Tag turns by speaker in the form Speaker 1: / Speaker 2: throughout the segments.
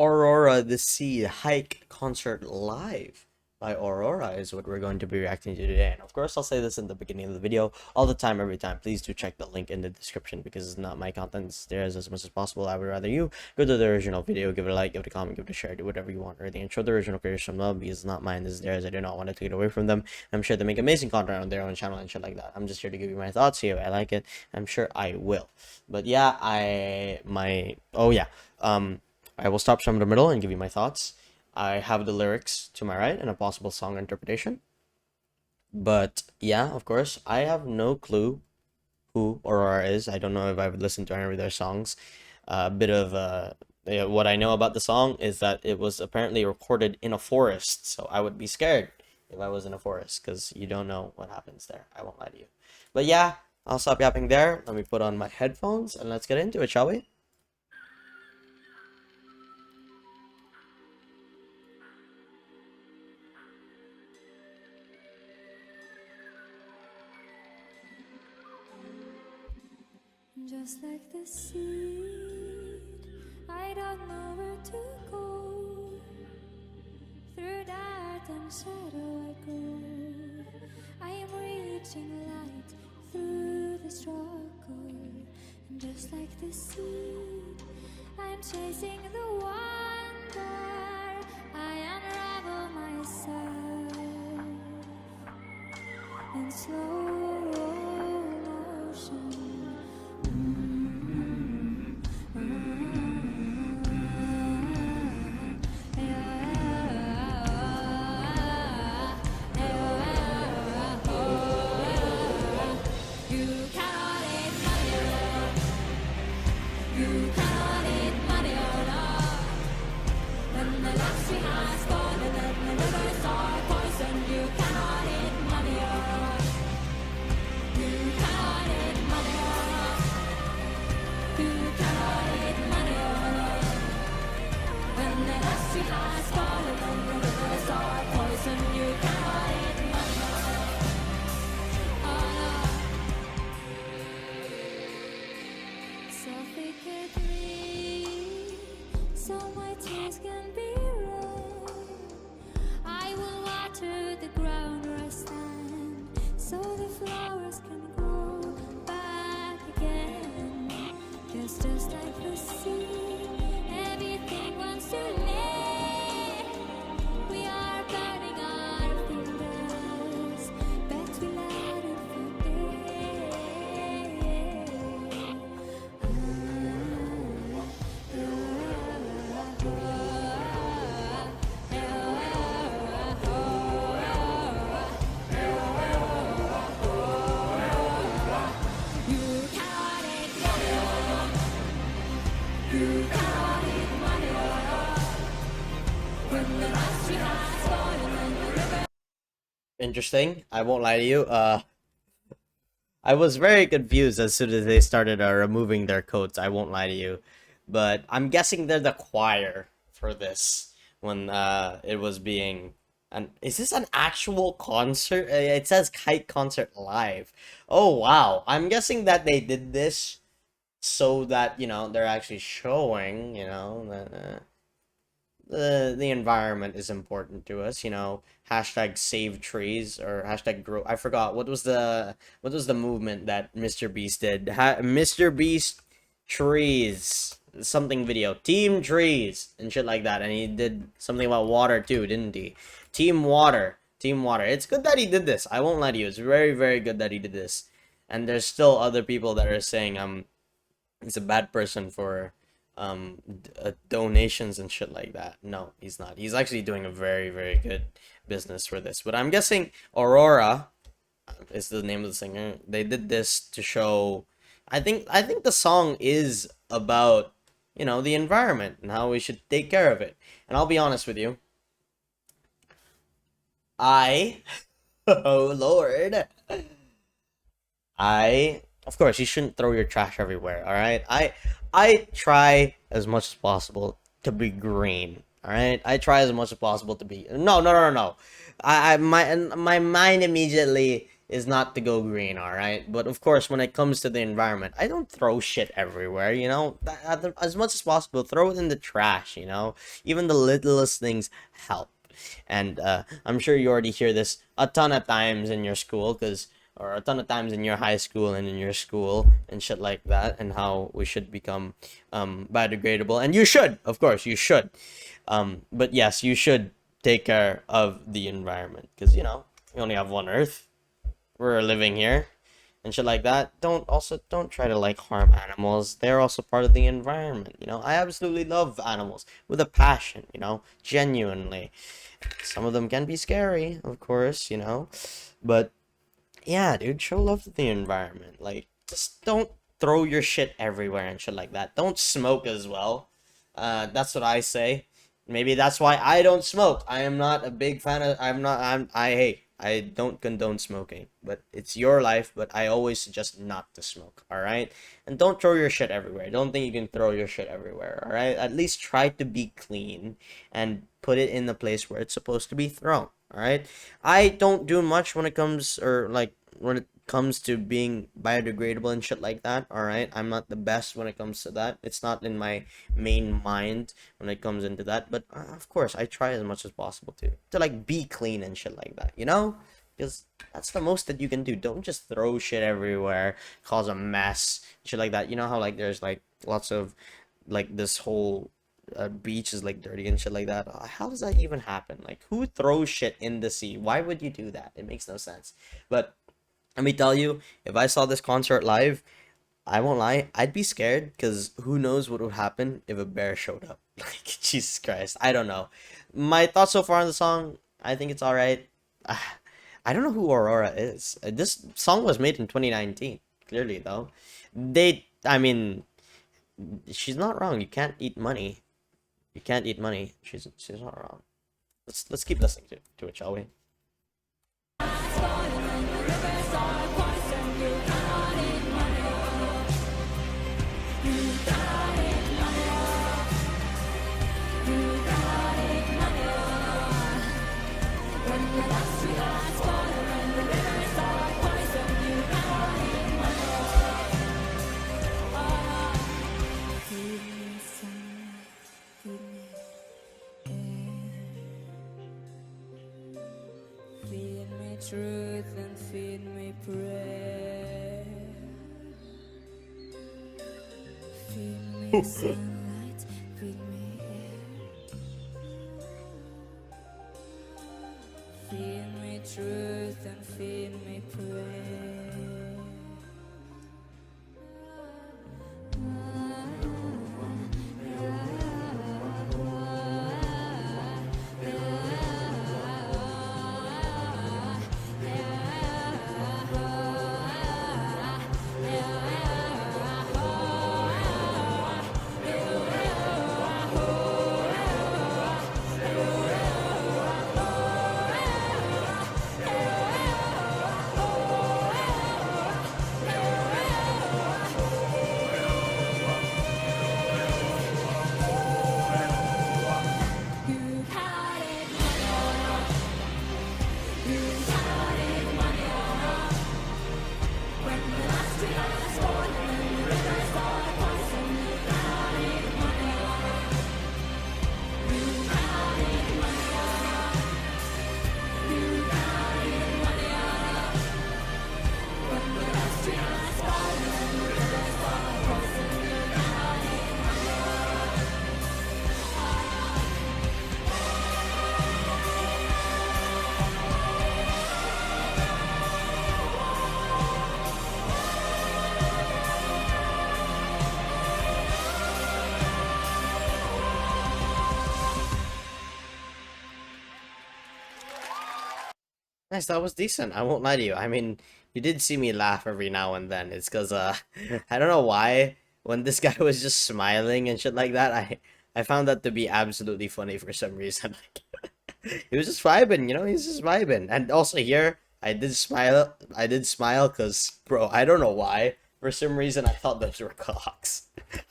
Speaker 1: Aurora the Sea Hike Concert Live by Aurora is what we're going to be reacting to today. And of course, I'll say this in the beginning of the video all the time, every time. Please do check the link in the description because it's not my content. It's theirs as much as possible. I would rather you go to the original video, give it a like, give it a comment, give it a share, do whatever you want, or the intro the original creators some love because it's not mine, this is theirs. I do not want to take it away from them. I'm sure they make amazing content on their own channel and shit like that. I'm just here to give you my thoughts here. I like it. I'm sure I will. But yeah, I will stop some in the middle and give you my thoughts. I have the lyrics to my right and a possible song interpretation. But yeah, of course, I have no clue who Aurora is. I don't know if I've listened to any of their songs. A bit of yeah, what I know about the song is that it was apparently recorded in a forest. So I would be scared if I was in a forest because you don't know what happens there. I won't lie to you. But yeah, I'll stop yapping there. Let me put on my headphones and let's get into it, shall we?
Speaker 2: Just like the seed, I don't know where to go. Through dark and shadow I go. I am reaching light through the struggle. And just like the seed, I'm chasing the wonder. I unravel myself in slow motion. So my tears can be red. I will water the ground where I stand, so the flowers can grow back again. 'Cause just like the sea, everything wants to live. We are burning our fingers, but we let it forget.
Speaker 1: Interesting. I won't lie to you. I was very confused as soon as they started removing their coats. I won't lie to you, but I'm guessing they're the choir for this when it was being. And is this an actual concert? It says Kite Concert Live. Oh wow! I'm guessing that they did this so that they're actually showing that the environment is important to us. Hashtag save trees or hashtag grow. I forgot what was the movement that Mr. Beast did. Mr. Beast trees something video, team trees and shit like that, and he did something about water too, didn't he? Team water. It's good that he did this. I won't lie to you. It's very, very good that he did this. And there's still other people that are saying he's a bad person for donations and shit like that. No, he's not. He's actually doing a very, very good business for this. But I'm guessing Aurora is the name of the singer. They did this to show. I think the song is about the environment and how we should take care of it. And I'll be honest with you, I oh Lord, of course you shouldn't throw your trash everywhere. All right, I try as much as possible to be green. All right, I try as much as possible to be no. I my mind immediately is not to go green, all right? But of course, when it comes to the environment, I don't throw shit everywhere, you know? As much as possible, throw it in the trash, you know? Even the littlest things help. And I'm sure you already hear this a ton of times in your school, or a ton of times in your high school and in your school and shit like that, and how we should become biodegradable. And you should, of course, you should. But yes, you should take care of the environment because, you know, we only have one Earth. We're living here and shit like that. Don't try to like harm animals. They're also part of the environment, you know. I absolutely love animals with a passion, you know, genuinely. Some of them can be scary, of course, you know. But yeah, dude, show love to the environment. Like, just don't throw your shit everywhere and shit like that. Don't smoke as well. That's what I say. Maybe that's why I don't smoke. I am not a big fan of. I'm not. I hate. I don't condone smoking, but it's your life. But I always suggest not to smoke. All right, and don't throw your shit everywhere. Don't think you can throw your shit everywhere. All right, at least try to be clean and put it in the place where it's supposed to be thrown. All right, I don't do much when it comes or like when it comes to being biodegradable and shit like that. All right, I'm not the best when it comes to that. It's not in my main mind when it comes into that, but of course I try as much as possible to like be clean and shit like that, you know, because that's the most that you can do. Don't just throw shit everywhere, cause a mess, shit like that. You know how like there's like lots of like this whole beach is like dirty and shit like that. How does that even happen? Like, who throws shit in the sea? Why would you do that? It makes no sense. But let me tell you, if I saw this concert live, I won't lie, I'd be scared because who knows what would happen if a bear showed up. Like, Jesus Christ, I don't know. My thoughts so far on the song, I think it's alright. I don't know who Aurora is. This song was made in 2019, clearly, though. I mean, she's not wrong. You can't eat money. You can't eat money. She's not wrong. Let's keep listening to it, shall we?
Speaker 2: Truth and feed me prayer. Feed me sunlight, feed me air. Feed me truth and feed me prayer.
Speaker 1: Nice, that was decent. I won't lie to you. I mean, you did see me laugh every now and then. It's because I don't know why when this guy was just smiling and shit like that, I found that to be absolutely funny for some reason. He was just vibing, you know, he's just vibing. And also here, I did smile because, bro, I don't know why. For some reason, I thought those were cocks.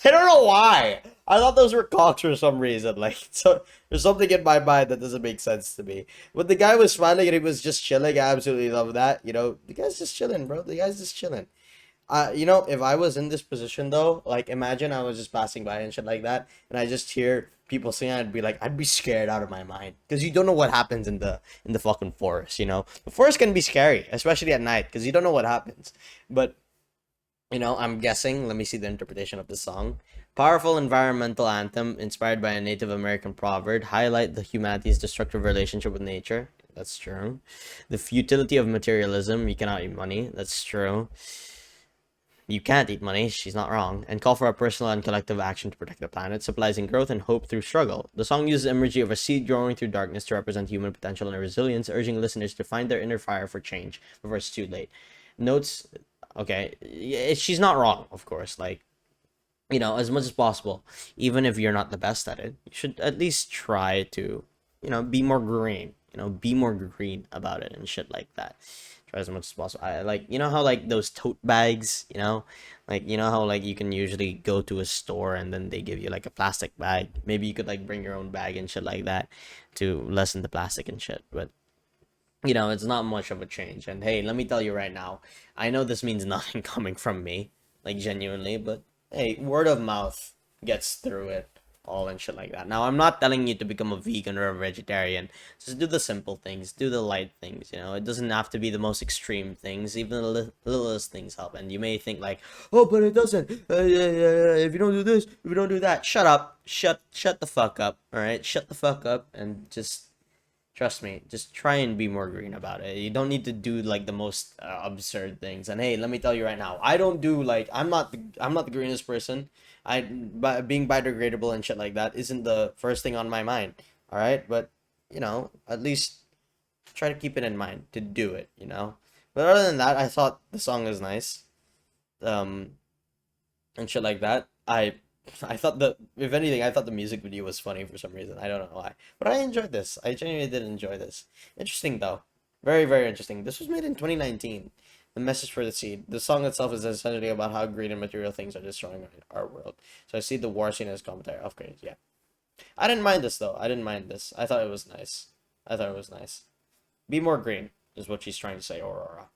Speaker 1: I don't know why. I thought those were cocks for some reason. Like, so there's something in my mind that doesn't make sense to me. When the guy was smiling and he was just chilling, I absolutely love that. You know, the guy's just chilling, bro. The guy's just chilling. You know, if I was in this position though, like imagine I was just passing by and shit like that, and I just hear people singing, I'd be like, I'd be scared out of my mind because you don't know what happens in the fucking forest. You know, the forest can be scary, especially at night, because you don't know what happens. But you know, I'm guessing. Let me see the interpretation of the song. Powerful environmental anthem inspired by a Native American proverb highlight the humanity's destructive relationship with nature. That's true. The futility of materialism. You cannot eat money. That's true. You can't eat money, she's not wrong, and call for a personal and collective action to protect the planet, symbolizing growth and hope through struggle. The song uses imagery of a seed growing through darkness to represent human potential and resilience, urging listeners to find their inner fire for change before it's too late. Notes, okay, she's not wrong, of course, like, you know, as much as possible, even if you're not the best at it, you should at least try to, you know, be more green, you know, be more green about it and shit like that. Try as much as possible. I like, you know how like those tote bags, you know, like, you know how like you can usually go to a store and then they give you like a plastic bag. Maybe you could like bring your own bag and shit like that to lessen the plastic and shit. But you know, it's not much of a change. And hey, let me tell you right now, I know this means nothing coming from me, like genuinely, but hey, word of mouth gets through it all and shit like that. Now, I'm not telling you to become a vegan or a vegetarian. Just do the simple things, do the light things, you know. It doesn't have to be the most extreme things. Even the littlest things help. And you may think like, oh, but it doesn't. If you don't do this, if you don't do that, shut up. Shut the fuck up. All right, shut the fuck up and just trust me, just try and be more green about it. You don't need to do like the most absurd things. And hey, let me tell you right now, I don't do like I'm not the greenest person. Being biodegradable and shit like that isn't the first thing on my mind. All right, but you know, at least try to keep it in mind to do it. You know, but other than that, I thought the song was nice, um, and shit like that. I thought the if anything, I thought the music video was funny for some reason. I don't know why, but I enjoyed this. I genuinely did enjoy this. Interesting though, very very interesting. This was made in 2019. The message for the seed. The song itself is essentially about how green and material things are destroying our world. So I see the war scene as commentary. Okay, yeah. I didn't mind this though. I didn't mind this. I thought it was nice. I thought it was nice. Be more green is what she's trying to say, Aurora.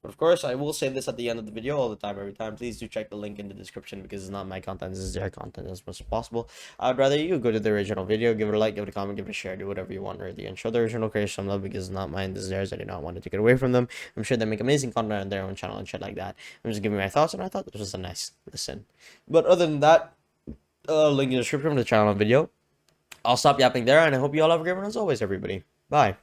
Speaker 1: But of course, I will say this at the end of the video all the time, every time. Please do check the link in the description because it's not my content, this is their content as much as possible. I'd rather you go to the original video, give it a like, give it a comment, give it a share, do whatever you want early, and show the original creators some love because it's not mine, this is theirs. I do not want to take it away from them. I'm sure they make amazing content on their own channel and shit like that. I'm just giving my thoughts, and I thought this was a nice listen. But other than that, link in the description of the channel and video. I'll stop yapping there, and I hope you all have a great one as always, everybody. Bye.